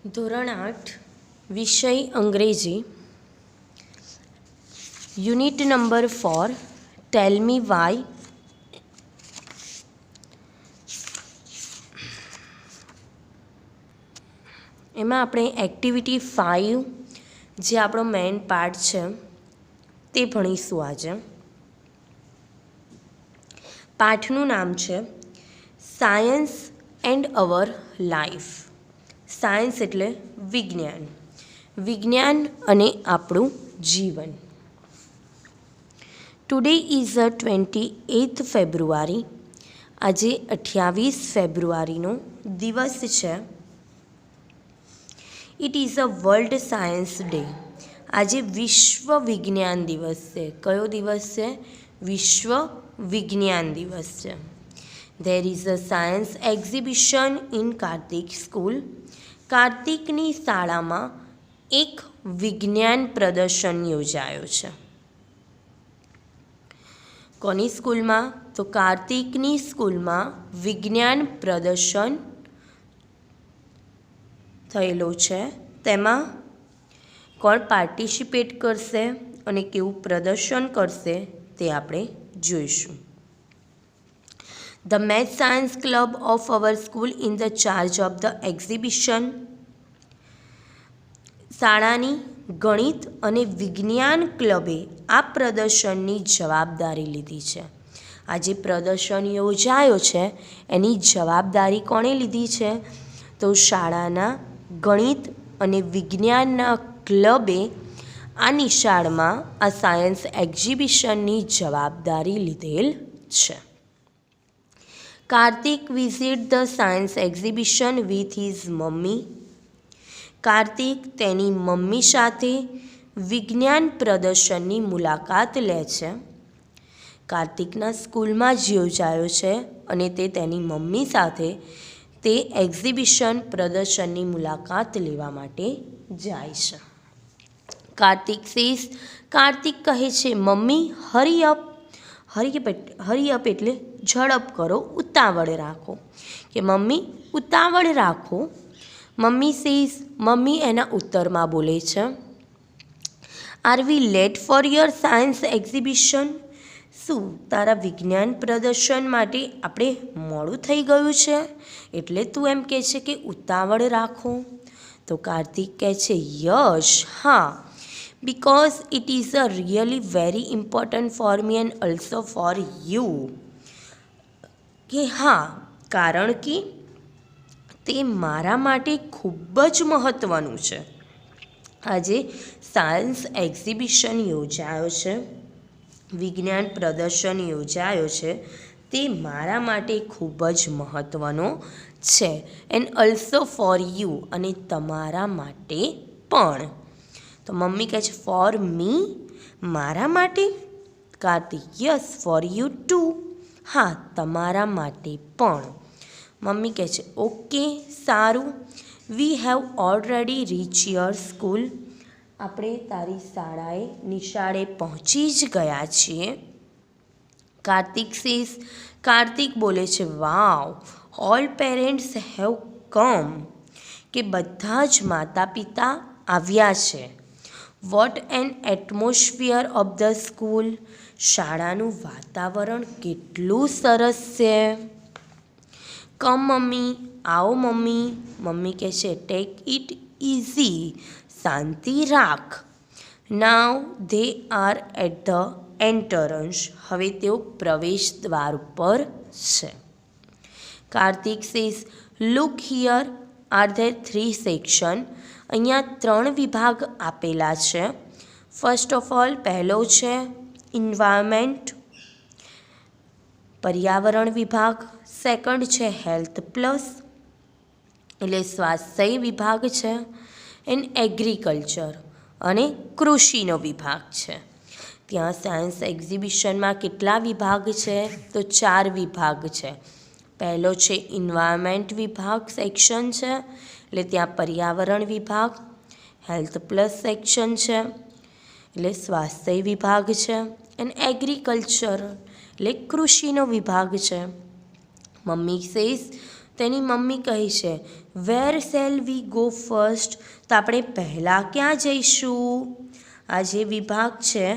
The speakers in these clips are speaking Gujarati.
ધોરણ 8 વિષય અંગ્રેજી યુનિટ નંબર 4 ટેલ મી વાય. એમાં આપણે એક્ટિવિટી 5 જે આપણો મેઇન પાર્ટ છે તે ભણીશું આજે. પાઠનું નામ છે science and our life. Science એટલે વિજ્ઞાન, વિજ્ઞાન અને આપણું જીવન. ટુડે ઇઝ 28 ફેબ્રુઆરી. આજે 28 ફેબ્રુઆરીનો દિવસ છે. It is a world science day. આજે વિશ્વ વિજ્ઞાન દિવસ છે. કયો દિવસ છે? વિશ્વ વિજ્ઞાન દિવસ છે. There is a science exhibition in Kartik school. કાર્તિકની શાળામાં એક વિજ્ઞાન પ્રદર્શન યોજાયો છે. કોની સ્કૂલમાં? તો કાર્તિકની સ્કૂલમાં વિજ્ઞાન પ્રદર્શન થયેલો છે. તેમાં કોણ પાર્ટિસિપેટ કરશે અને કેવું પ્રદર્શન કરશે તે આપણે જોઈશું. The Math Science Club of our school in the charge of the exhibition. શાળાની ગણિત અને વિજ્ઞાન ક્લબે આ પ્રદર્શનની જવાબદારી લીધી છે. આ જે પ્રદર્શન યોજાયો છે એની જવાબદારી કોણે લીધી છે? તો શાળાના ગણિત અને વિજ્ઞાનના ક્લબે આ નિશાળમાં આ સાયન્સ એક્ઝિબિશનની જવાબદારી લીધેલ છે. Kartik visit the science exhibition with his mummy. Kartik તેની મમ્મી સાથે વિજ્ઞાન પ્રદર્શનની મુલાકાત લે છે. કાર્તિકના સ્કૂલમાં જ યોજાયો છે અને તે તેની મમ્મી સાથે તે એક્ઝિબિશન પ્રદર્શનની મુલાકાત લેવા માટે જાય છે. કાર્તિક કહે છે મમ્મી હરી અપ. હરી અપ એટલે ઝડપ કરો, ઉતાવળ રાખો. કે મમ્મી ઉતાવળ રાખો. મમ્મી સેઝ, મમ્મી એના ઉત્તરમાં બોલે છે are we late for your science exhibition. શું તારા વિજ્ઞાન પ્રદર્શન માટે આપણે મોડું થઈ ગયું છે એટલે તું એમ કહે છે કે ઉતાવળ રાખો? તો કાર્તિક કહે છે યશ, હા, because it is a really very important for me and also for you. કે હા, કારણ કે તે મારા માટે ખૂબ જ મહત્ત્વનું છે. આજે સાયન્સ એક્ઝિબિશન યોજાયો છે, વિજ્ઞાન પ્રદર્શન યોજાયો છે, તે મારા માટે ખૂબ જ મહત્ત્વનો છે. એન્ડ ઓલ્સો ફોર યુ, અને તમારા માટે પણ. તો મમ્મી કહે છે ફોર મી, મારા માટે? Kartik yes, for you too, હા, તમારા માટે પણ. મમ્મી કહે છે ઓકે, સારું. We have already reach your school. આપણે તારી શાળાએ નિશાળે પહોંચી જ ગયા છીએ. કાર્તિક બોલે છે wow, all parents have come. કે બધા જ માતા પિતા આવ્યા છે. What an atmosphere of the school. શાળાનું વાતાવરણ કેટલું સરસ છે. કમ મમ્મી, આવો મમ્મી. મમ્મી કહે છે ટેક ઇટ ઇઝી, શાંતિ રાખ. Now they are at the entrance. હવે તેઓ પ્રવેશ દ્વાર પર છે. Kartik says look here are there 3 section. અહીંયા 3 વિભાગ આપેલા છે. ફર્સ્ટ ઓફ ઓલ પહેલો છે એન્વાયરમેન્ટ, પર્યાવરણ વિભાગ. સેકન્ડ છે હેલ્થ પ્લસ એટલે સ્વાસ્થ્ય વિભાગ છે. એન્ડ એગ્રીકલ્ચર અને કૃષિનો વિભાગ છે. ત્યાં સાયન્સ એક્ઝિબિશનમાં કેટલા વિભાગ છે? તો 4 વિભાગ છે. પહેલો છે એન્વાયરમેન્ટ વિભાગ સેક્શન છે, એટલે ત્યાં પર્યાવરણ વિભાગ. હેલ્થ પ્લસ સેક્શન છે એટલે સ્વાસ્થ્ય વિભાગ છે. અને એગ્રીકલ્ચર એટલે કૃષિનો વિભાગ છે. મમ્મી સેઝ તેની મમ્મી કહે છે વેર શેલ વી ગો ફર્સ્ટ, તો આપણે પહેલાં ક્યાં જઈશું? આ જે વિભાગ છે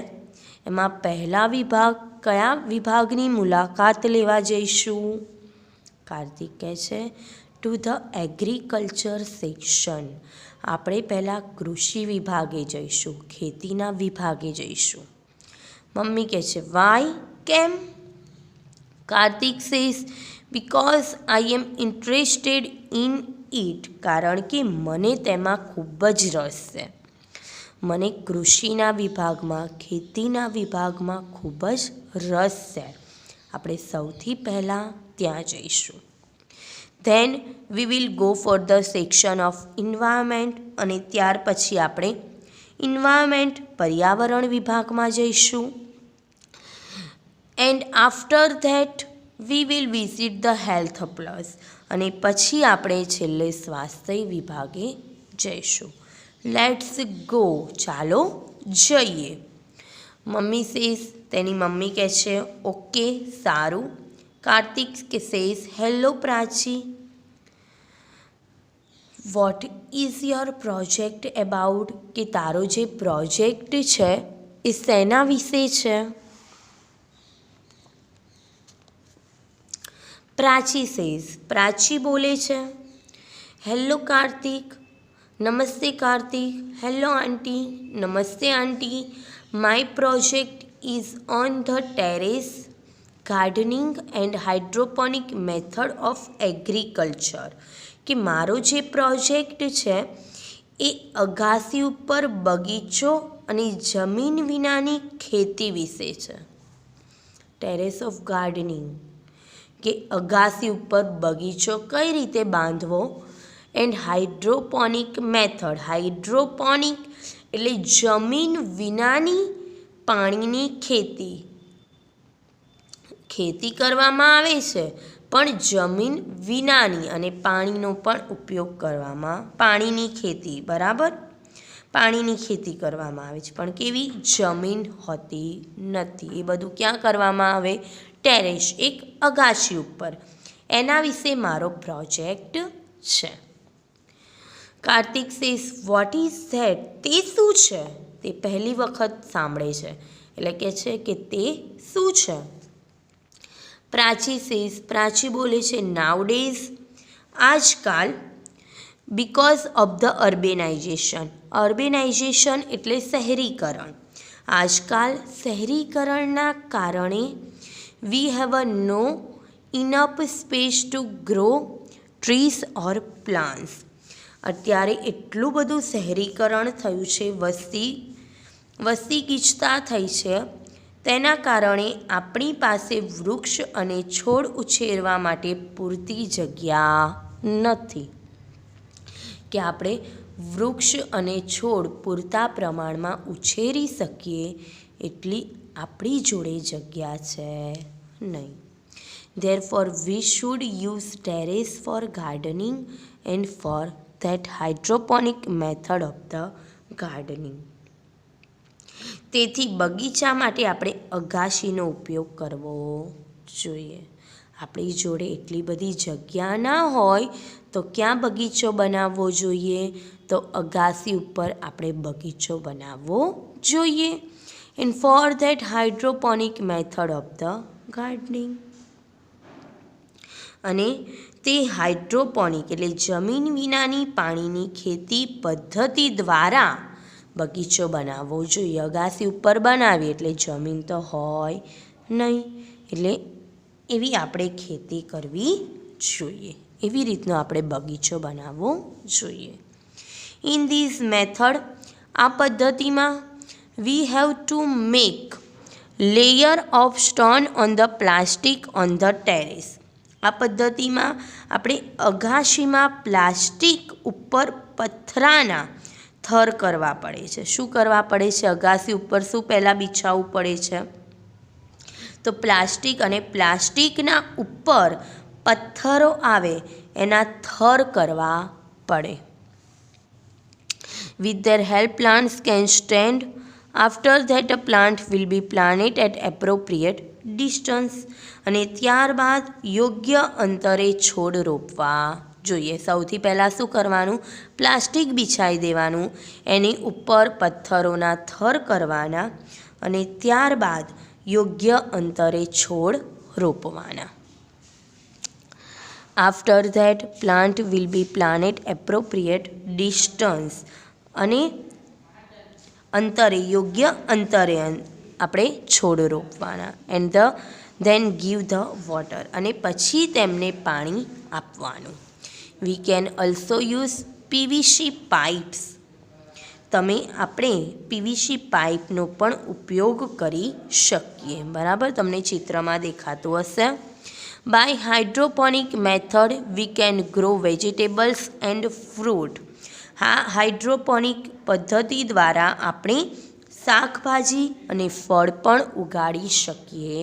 એમાં પહેલા વિભાગ કયા વિભાગની મુલાકાત લેવા જઈશું? કાર્તિક કહે છે ટુ ધ એગ્રીકલ્ચર સેક્શન, આપણે પહેલાં કૃષિ વિભાગે જઈશું, ખેતીના વિભાગે જઈશું. મમ્મી કહે છે વાય, કેમ? Kartik says because I am interested in it, કારણ કે મને તેમાં ખૂબ જ રસ છે. મને કૃષિના વિભાગમાં, ખેતીના વિભાગમાં ખૂબ જ રસ છે. આપણે સૌથી પહેલાં ત્યાં જઈશું. Then we will go for the section of environment, અને ત્યાર પછી આપણે એન્વાયરમેન્ટ પર્યાવરણ વિભાગમાં જઈશું. And after that we will visit the health plus, અને પછી આપણે છેલ્લે સ્વાસ્થ્ય વિભાગે જઈશું. લેટ્સ ગો, ચાલો જઈએ. મમ્મી સેઝ, તેની મમ્મી કહે છે ઓકે સારું. કાર્તિક કે says hello Prachi, what is your project about, કે તારો જે પ્રોજેક્ટ છે એ શેના વિશે છે? પ્રાચી સેઝ, પ્રાચી બોલે છે હેલો કાર્તિક, નમસ્તે Kartik, hello aunty, namaste aunty, my project is on the terrace gardening and hydroponic method of agriculture, કે મારો જે પ્રોજેક્ટ છે એ અગાસી ઉપર બગીચો અને જમીન વિનાની ખેતી વિશે છે. ટેરેસ ઓફ ગાર્ડનિંગ, કે અગાસી ઉપર બગીચો કઈ રીતે બાંધવો, એન્ડ હાઇડ્રોપોનિક મેથડ, હાઇડ્રોપોનિક એટલે જમીન વિનાની પાણીની ખેતી. ખેતી કરવામાં આવે છે પણ જમીન વિનાની, અને પાણીનો પણ ઉપયોગ કરવામાં, પાણીની ખેતી, બરાબર, પાણીની ખેતી કરવામાં આવે છે પણ કેવી? જમીન હોતી નથી. એ બધું ક્યાં કરવામાં આવે? ટેરેસ, એક અગાશી ઉપર. એના વિશે મારો પ્રોજેક્ટ છે. Kartik says what is that, તે શું છે? તે પહેલી વખત સાંભળે છે એટલે કહે છે કે તે શું છે? પ્રાચી સેઝ, પ્રાચી બોલે છે નાઉડેઝ, આજકાલ, because of the urbanization, urbanization એટલે શહેરીકરણ, આજકાલ શહેરીકરણના કારણે we have no enough space to grow trees or plants, અત્યારે એટલું બધું શહેરીકરણ થયું છે, વસ્તી ગીચતા થઈ છે, તેના કારણે આપણી પાસે વૃક્ષ અને છોડ ઉછેરવા માટે પૂરતી જગ્યા નથી, કે આપણે વૃક્ષ અને છોડ પૂરતા પ્રમાણમાં ઉછેરી શકીએ એટલી આપણી જોડે જગ્યા છે નહીં. Therefore, we should use terrace for gardening and for that hydroponic method of the gardening. તેથી બગીચા માટે આપણે અગાશીનો ઉપયોગ કરવો જોઈએ. આપણી જોડે એટલી બધી જગ્યા ના હોય તો ક્યાં બગીચો બનાવવો જોઈએ? તો અગાશી ઉપર આપણે બગીચો બનાવવો જોઈએ. And for that hydroponic method of the gardening, અને તે હાઇડ્રોપોનિક એટલે જમીન વિનાની પાણીની ખેતી પદ્ધતિ દ્વારા બગીચો બનાવવો જોઈએ. અગાસી ઉપર બનાવીએ એટલે જમીન તો હોય નહીં, એટલે એવી આપણે ખેતી કરવી જોઈએ. એવી રીતનો આપણે બગીચો બનાવવો જોઈએ. ઇન ધીસ મેથડ, આ પદ્ધતિમાં, we have to make layer of stone on the plastic on the terrace. આ પદ્ધતિમાં આપણે અગાશીમાં પ્લાસ્ટિક ઉપર પથરાના થર કરવા પડે છે. શું કરવા પડે છે? અગાશી ઉપર શું પહેલાં બિછાવવું પડે છે? તો પ્લાસ્ટિક, અને પ્લાસ્ટિકના ઉપર પથ્થરો આવે એના થર કરવા પડે. With their help plants can stand after that a plant will be planted at appropriate distance, અને ત્યારબાદ યોગ્ય અંતરે છોડ રોપવા જોઈએ. સૌથી પહેલાં શું કરવાનું? પ્લાસ્ટિક બિછાવી દેવાનું, એની ઉપર પથ્થરોના થર કરવાના અને ત્યારબાદ યોગ્ય અંતરે છોડ રોપવાના. After that plant will be planted appropriate distance, અને અંતરે યોગ્ય અંતરે આપણે છોડ રોપવાના. And then give the water, અને પછી તેમને પાણી આપવાનું. We can also use PVC pipes. આપણે પીવીસી પાઇપનો પણ ઉપયોગ કરી શકીએ. બરાબર, તમને ચિત્રમાં દેખાતું હશે. By hydroponic method we can grow vegetables and fruit. હા, હાઇડ્રોપોનિક પદ્ધતિ દ્વારા આપણે શાકભાજી અને ફળ પણ ઉગાડી શકીએ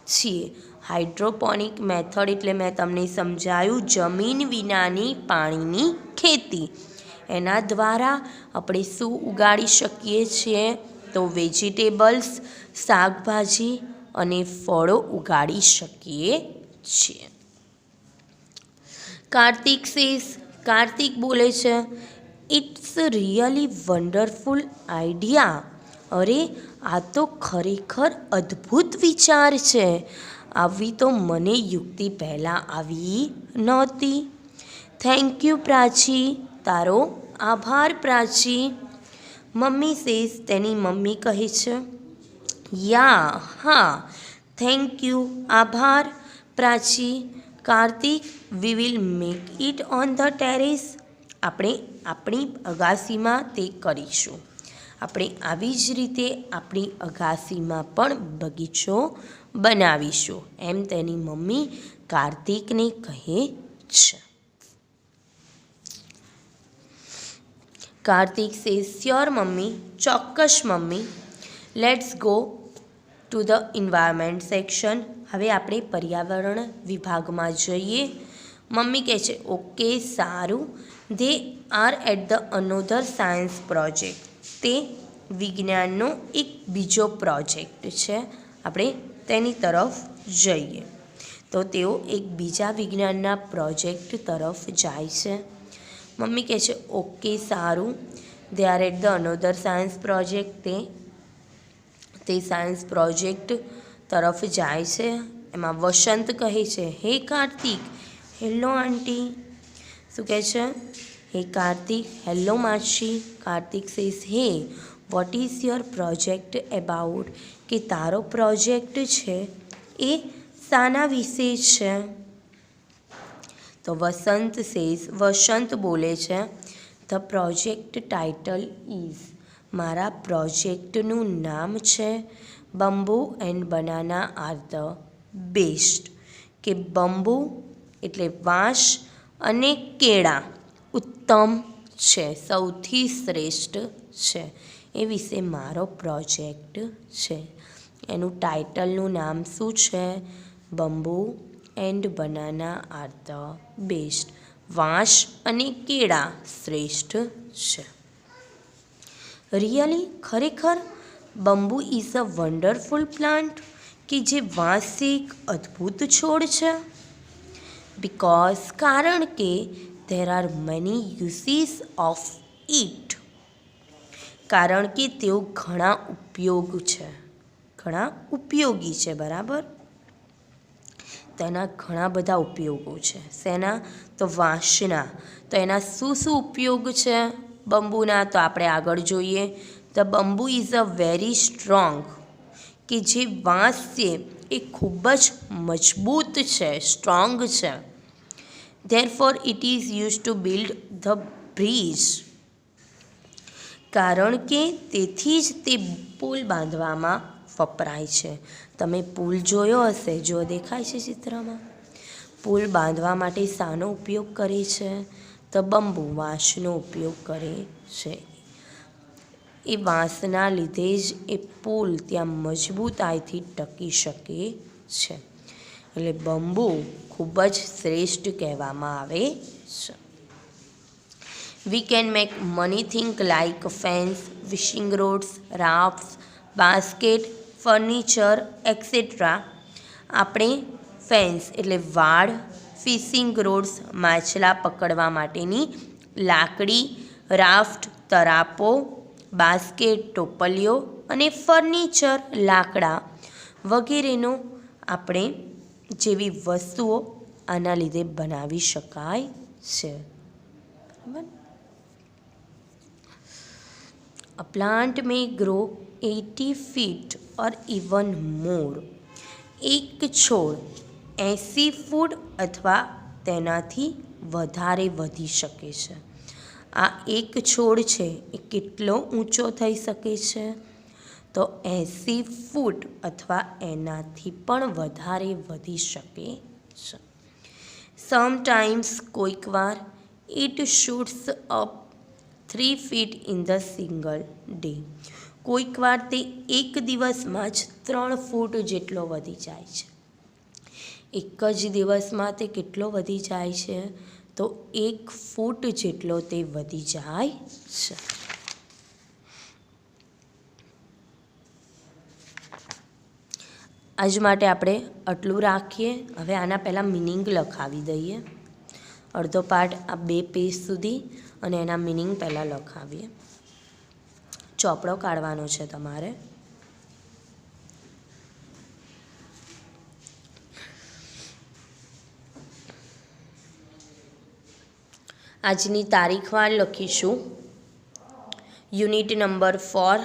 છીએ. હાઇડ્રોપોનિક મેથડ એટલે મેં તમને સમજાવ્યું, જમીન વિનાની પાણીની ખેતી. એના દ્વારા આપણે શું ઉગાડી શકીએ છીએ? તો વેજીટેબલ્સ, શાકભાજી અને ફળો ઉગાડી શકીએ છીએ. કાર્તિક બોલે છે, ઇટ્સ રિયલી વન્ડરફુલ આઈડિયા. અરે, આ તો ખરેખર અદ્ભુત વિચાર છે. આવી તો મને યુક્તિ પહેલાં આવી નહોતી. Thank you Prachi. તારો આભાર પ્રાચી. મમ્મી સેઝ, તેની મમ્મી કહે છે. હા, થેન્ક યુ, આભાર Prachi. Kartik, we will make it on the terrace. આપણે આપણી અગાસીમાં તે કરીશું. આપણે આવી જ રીતે આપણી અગાસીમાં પણ બગીચો બનાવીશું, એમ તેની મમ્મી કાર્તિકને કહે છે. કાર્તિક સેઝ, સ્યોર મમ્મી, ચોક્કસ mummy. Let's go to the environment section. હવે આપણે પર્યાવરણ વિભાગમાં જઈએ. મમ્મી કહે છે, ઓકે, સારું. They are at the another science project. તે વિજ્ઞાનનો એક બીજો પ્રોજેક્ટ છે. આપણે તેની તરફ જઈએ. તો તેઓ એક બીજા વિજ્ઞાનના પ્રોજેક્ટ તરફ જાય છે. મમ્મી કહે છે, ઓકે, સારું. They are at the another science project. તે સાયન્સ પ્રોજેક્ટ તરફ જાય છે. એમાં વસંત કહે છે, હે કાર્તિક, હેલો આંટી. શું કહે છે? હે કાર્તિક, હેલો માસી. કાર્તિક સેઝ, હે, what is your project about? કે તારો પ્રોજેક્ટ છે એ શાના વિશે છે? તો વસંત બોલે છે, ધ પ્રોજેક્ટ ટાઇટલ ઇઝ. મારા પ્રોજેક્ટનું નામ છે bamboo and banana are the best. કે બંબુ એટલે વાંસ અને કેળા ઉત્તમ છે, સૌથી શ્રેષ્ઠ છે. એ વિશે મારો પ્રોજેક્ટ છે. એનું ટાઇટલનું નામ શું છે? Bamboo and banana are the best. વાંસ અને કેળા શ્રેષ્ઠ છે. રિયલી, ખરેખર? Bamboo is a wonderful plant. કે જે વાંસ એક અદ્ભુત છોડ છે. બિકોઝ, કારણ કે there are many uses of it. કારણ કે તેઓ ઘણા ઉપયોગી છે. બરાબર, તેના ઘણા બધા ઉપયોગો છે. શેના? તો વાંસના. તો એના શું ઉપયોગ છે બંબુના? તો આપણે આગળ જોઈએ. The bamboo is a very strong. કે જે વાંસ છે એ ખૂબ જ મજબૂત છે, સ્ટ્રોંગ છે. Therefore it is use to build the bridge. કારણ કે તેથી જ તે પુલ બાંધવામાં વપરાય છે. તમે પુલ જોયો હશે, જો દેખાય છે ચિત્રમાં. પુલ બાંધવા માટે શાનો ઉપયોગ કરે છે? તો બંબુ, વાંસનો ઉપયોગ કરે છે. એ વાંસના લીધે જ એ પુલ ત્યાં મજબૂતાઈથી ટકી શકે છે. એટલે બંબુ ખૂબ જ શ્રેષ્ઠ કહેવામાં આવે છે. We can make money think like fence fishing rods, rafts, basket, furniture etcetera. આપણે ફેન્સ એટલે વાડ, ફિશિંગ રોડ્સ માછલા પકડવા માટેની લાકડી, રાફ્ટ તરાપો, બાસ્કેટ ટોપલીઓ અને ફર્નિચર લાકડા વગેરેનો આપણે જેવી વસ્તુઓ આના લીધે બનાવી શકાય છે. A plant may grow 80 feet or even more. એક છોડ 80 ફૂટ અથવા તેનાથી વધારે વધી શકે છે. આ એક છોડ છે એ કેટલો ઊંચો થઈ શકે છે? તો 80 ફૂટ અથવા એનાથી પણ વધારે વધી શકે છે. સમટાઈમ્સ કોઈક વાર it shoots up 3 feet in the single day. કોઈક વાર તે એક દિવસમાં જ 3 ફૂટ જેટલો વધી જાય છે. એક જ દિવસમાં તે કેટલો વધી જાય છે? તો 1 ફૂટ જેટલો તે વધી જાય છે. આજ માટે આપણે આટલું રાખીએ. હવે આના પહેલાં મિનિંગ લખાવી દઈએ. અડધો પાર્ટ આ 2 પેજ સુધી અને એના મિનિંગ પહેલાં લખાવીએ. ચોપડો કાઢવાનો છે તમારે. આજની તારીખવાર લખીશું. Unit number 4.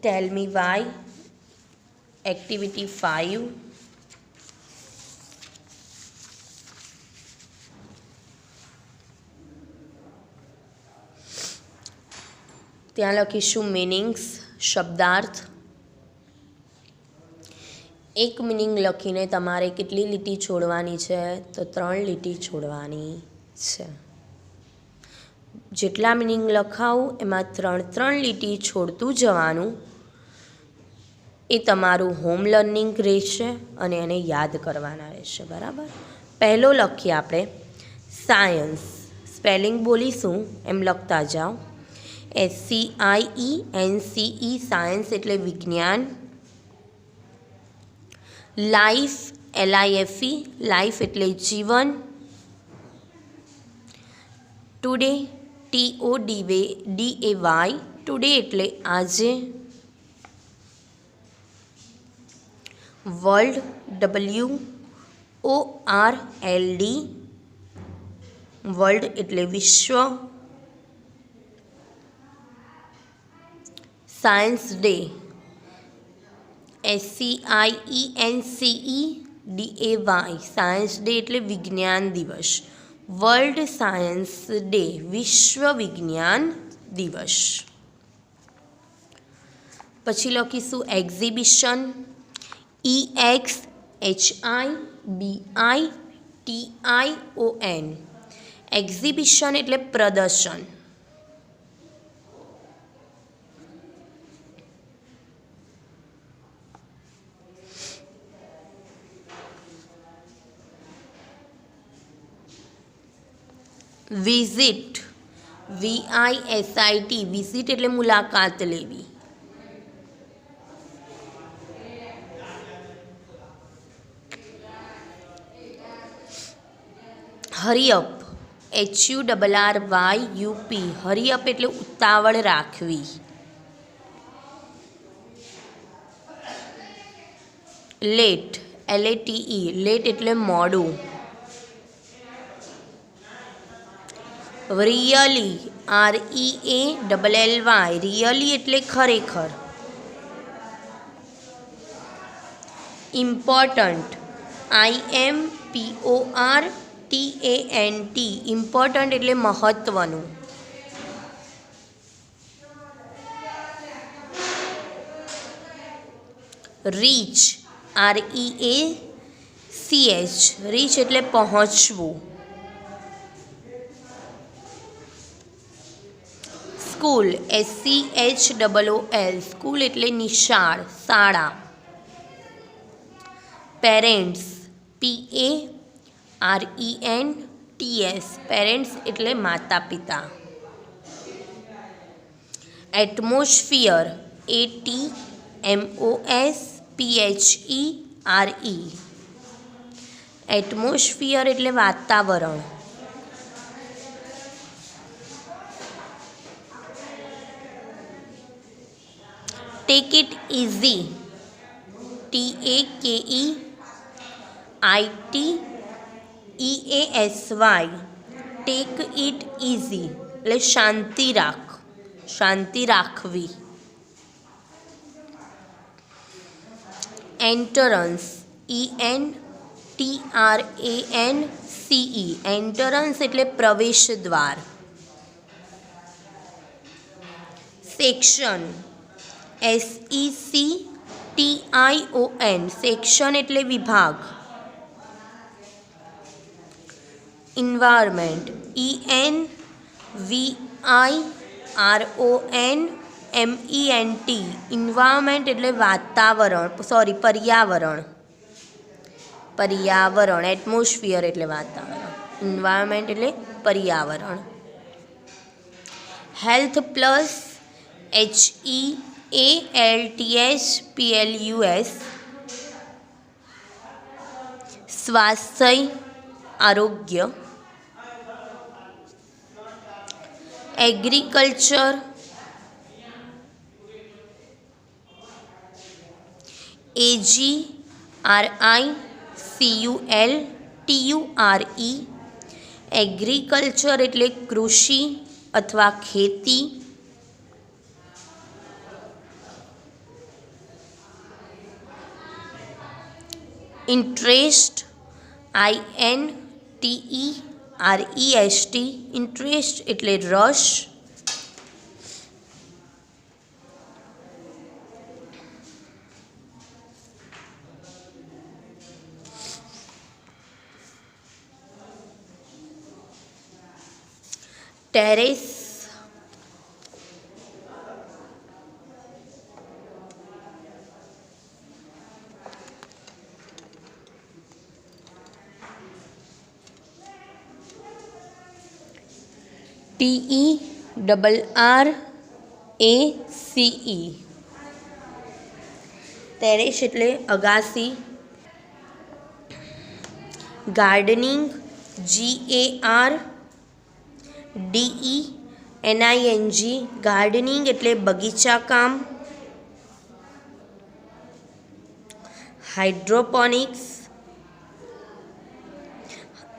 ટેલ મી વાય. એક્ટિવિટી 5. ત્યાં લખીશું મિનિંગ્સ, શબ્દાર્થ. એક મિનિંગ લખીને તમારે કેટલી લીટી છોડવાની છે? તો 3 લીટી છોડવાની છે. જેટલા મિનિંગ લખાવું એમાં 3 લીટી છોડતું જવાનું. એ તમારું હોમ લર્નિંગ રહેશે અને એને યાદ કરવાના રહેશે. બરાબર. પહેલો લખીએ આપણે સાયન્સ. સ્પેલિંગ બોલીશું એમ લખતા જાઓ. SCIENCE સાયન્સ એટલે વિજ્ઞાન. લાઈફ LIFE લાઈફ એટલે જીવન. ટુડે TODAY ટુડે એટલે આજે. વર્લ્ડ WORLD વર્લ્ડ એટલે વિશ્વ. Science day SCIENCEDAY science day એટલે વિજ્ઞાન દિવસ. વર્લ્ડ સાયન્સ ડે વિશ્વ વિજ્ઞાન દિવસ. પછી લખીશું એક્ઝિબિશન. EXHIBITION એક્ઝિબિશન એટલે પ્રદર્શન. વિઝિટ VISIT વિઝિટ એટલે મુલાકાત લેવી. હરિઅપ HURRYUP હરિઅપ એટલે ઉતાવળ રાખવી. લેટ LATE લેટ એટલે મોડું. રિયલી REALLY રિયલી એટલે ખરેખર. ઇમ્પોર્ટન્ટ IMPORTANT ઇમ્પોર્ટન્ટ એટલે મહત્વનું. રીચ REACH રીચ એટલે પહોંચવું. સ્કૂલ SCHOOL સ્કૂલ એટલે નિશાળ, શાળા. પેરેન્ટ્સ PARENTS TS પેરેન્ટ્સ એટલે માતા પિતા. એટમોસ્ફિયર ATMOSPHERE એટમોસ્ફિયર એટલે વાતાવરણ. Tech it easy TAKEITEASY tech it easy એટલે શાંતિ રાખ, શાંતિ રાખવી. એન્ટરન્સ ENTRANCE એન્ટરન્સ એટલે પ્રવેશ દ્વાર. સેક્શન SECTION સેક્શન એટલે વિભાગ. ઇન્વાયરમેન્ટ ENVIRONMENT ઇન્વાયરમેન્ટ એટલે વાતાવરણ, પર્યાવરણ. પર્યાવરણ એટમોસ્ફિયર એટલે વાતાવરણ, ઇન્વાયરમેન્ટ એટલે પર્યાવરણ. હેલ્થ પ્લસ HEALTHPLUS સ્વાસ્થ્ય, આરોગ્ય. એગ્રીકલ્ચર AGRICULTURE એગ્રીકલ્ચર એટલે કૃષિ અથવા ખેતી. ઇન્ટરેસ્ટ INTEREST ઇન્ટરેસ્ટ એટલે રસ. ટેરેસ TERRACE ટેરેસ એટલે અગાસી. ગાર્ડનિંગ GARDENING ગાર્ડનિંગ એટલે બગીચા કામ. હાઇડ્રોપોનિક્સ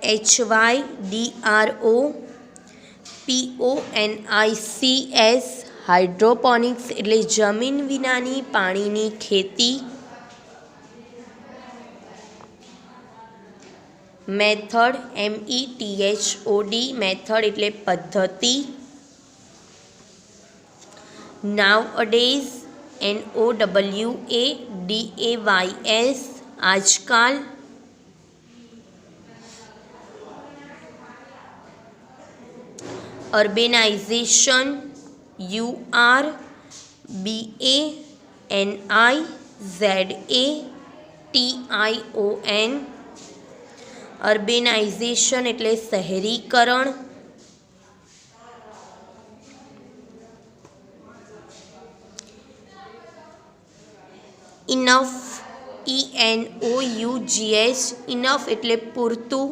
HYDROPONICS હાઇડ્રોપોનિક્સ એટલે જમીન વિનાની પાણીની ખેતી. મેથડ METHOD મેથડ એટલે પદ્ધતિ. નાવઅડેઝ NOWADAYS આજકાલ. અર્બેનાઇઝેશન URBANIZATION અર્બેનાઇઝેશન એટલે શહેરીકરણ. ઇનફ ENOUGH ઇનફ એટલે પૂરતું.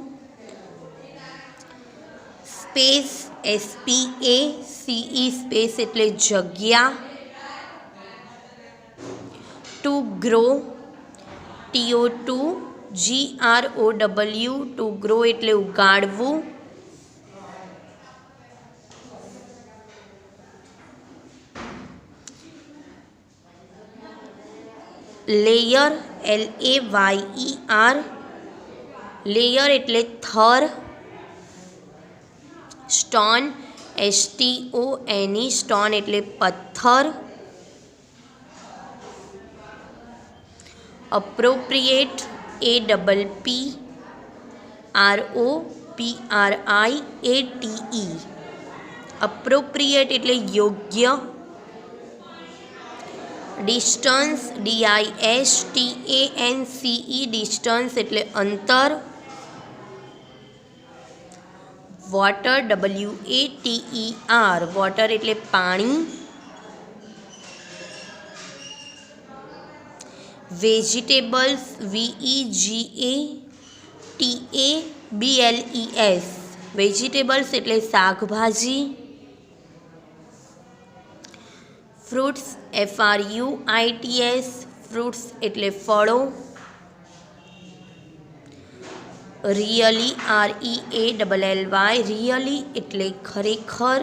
સ્પેસ SPACE સ્પેસ એટલે જગ્યા. Two grow TO2 GROW two grow એટલે ઉગાડવું. લેયર LAYER લેયર એટલે થર. સ્ટોન STONE સ્ટોન એટલે પથ્થર. અપ્રોપ્રિએટ APPROPRIATE અપ્રોપ્રિએટ એટલે યોગ્ય. ડિસ્ટન્સ DISTANCE ડિસ્ટન્સ એટલે અંતર. વોટર WATER વોટર એટલે પાણી. વેજીટેબલ્સ VEGETABLES વેજીટેબલ્સ એટલે શાકભાજી. ફ્રૂટ્સ FRUITS ફ્રૂટ્સ એટલે ફળો. રિયલી REALLY રિયલી એટલે ખરેખર.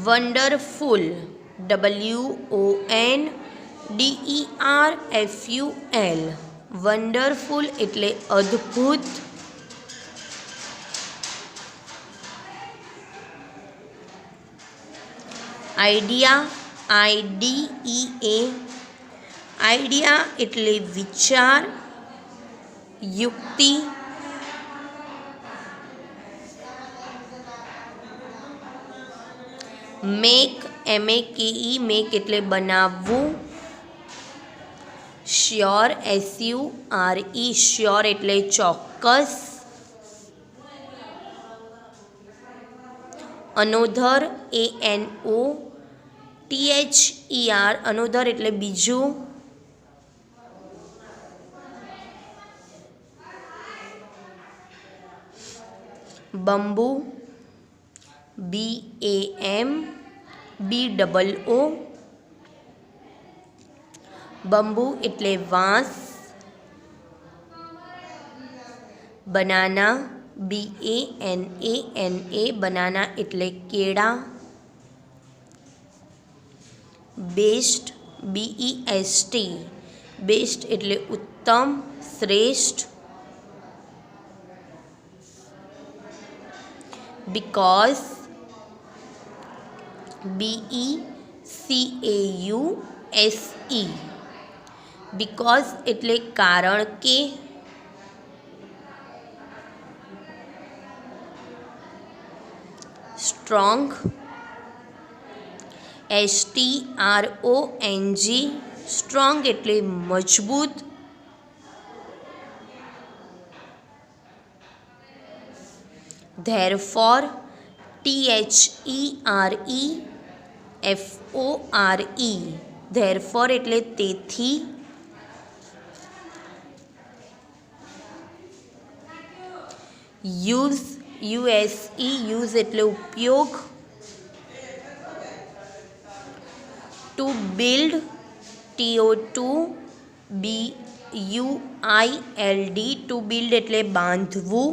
વન્ડરફુલ WONDERFUL વન્ડરફુલ એટલે અદ્ભુત. આઈડિયા આઈડિયા એટલે વિચાર, યુક્તિ. MAKE મેક એટલે બનાવવું. શ્યોર SURE શ્યોર એટલે ચોક્કસ. અનોધર ANOTHER અનોધર એટલે બીજું. બંબુ BAMBOO બંબુ એટલે વાંસ. બનાના BANANA બનાના એટલે કેળા. બેસ્ટ BEST બેસ્ટ એટલે ઉત્તમ, શ્રેષ્ઠ. બીકોઝ BECAUSE બીકોઝ એટલે કારણ કે. સ્ટ્રોંગ STRONG સ્ટ્રોંગ એટલે મજબૂત. ધેરફોર THEREFORE ધેરફોર એટલે તેથી. યુઝ યુઝ એટલે ઉપયોગ. To build TOTOBUILD to build એટલે બાંધવું.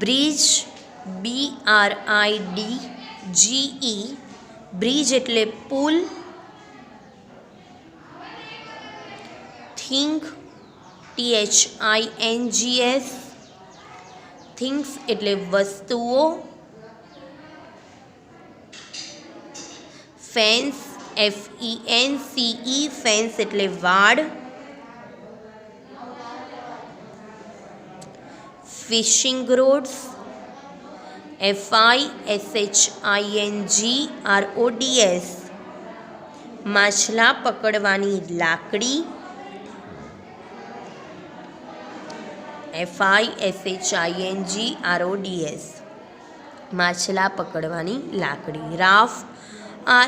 બ્રિજ BRIDGE બ્રિજ એટલે પુલ. થિંક THINGS થિંગ્સ એટલે વસ્તુઓ. ફેન્સ FENCE ફેન્સ એટલે વાડ. ફિશિંગ રોડ્સ FISHING RODS માછલા પકડવાની લાકડી. FISHING RODS માછલા પકડવાની લાકડી. રાફ્ટ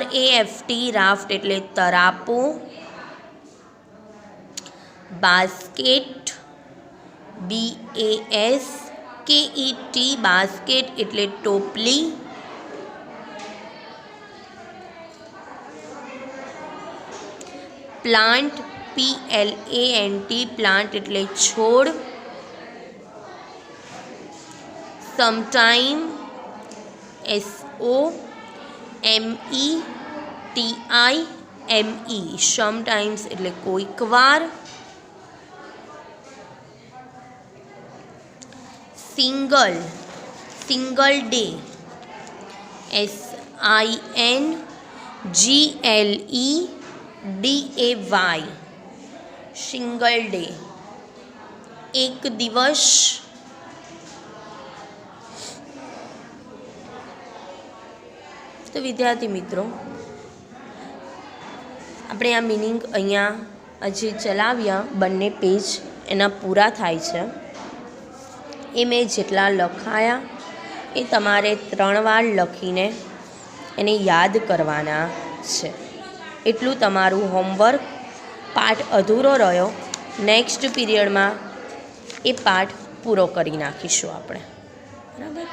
RAFT રાફ્ટ એટલે તરાપો. બાસ્કેટ BASKET બાસ્કેટ એટલે ટોપલી. પ્લાન્ટ PLANT પ્લાન્ટ એટલે છોડ. સમટાઈમ SOMETIME સમટાઈમ્સ એટલે કોઈક વાર. Single day SINGLEDAY single day એક દિવસ. તો વિદ્યાર્થી મિત્રો, આપણે આ મિનિંગ અહીંયા જે ચલાવ્યા બંને પેજ એના પૂરા થાય છે. એ મેં જેટલા લખાયા એ તમારે 3 વાર લખીને એને યાદ કરવાના છે. એટલું તમારું હોમવર્ક. પાઠ અધૂરો રહ્યો, નેક્સ્ટ પીરિયડમાં એ પાઠ પૂરો કરી નાખીશું આપણે. બરાબર.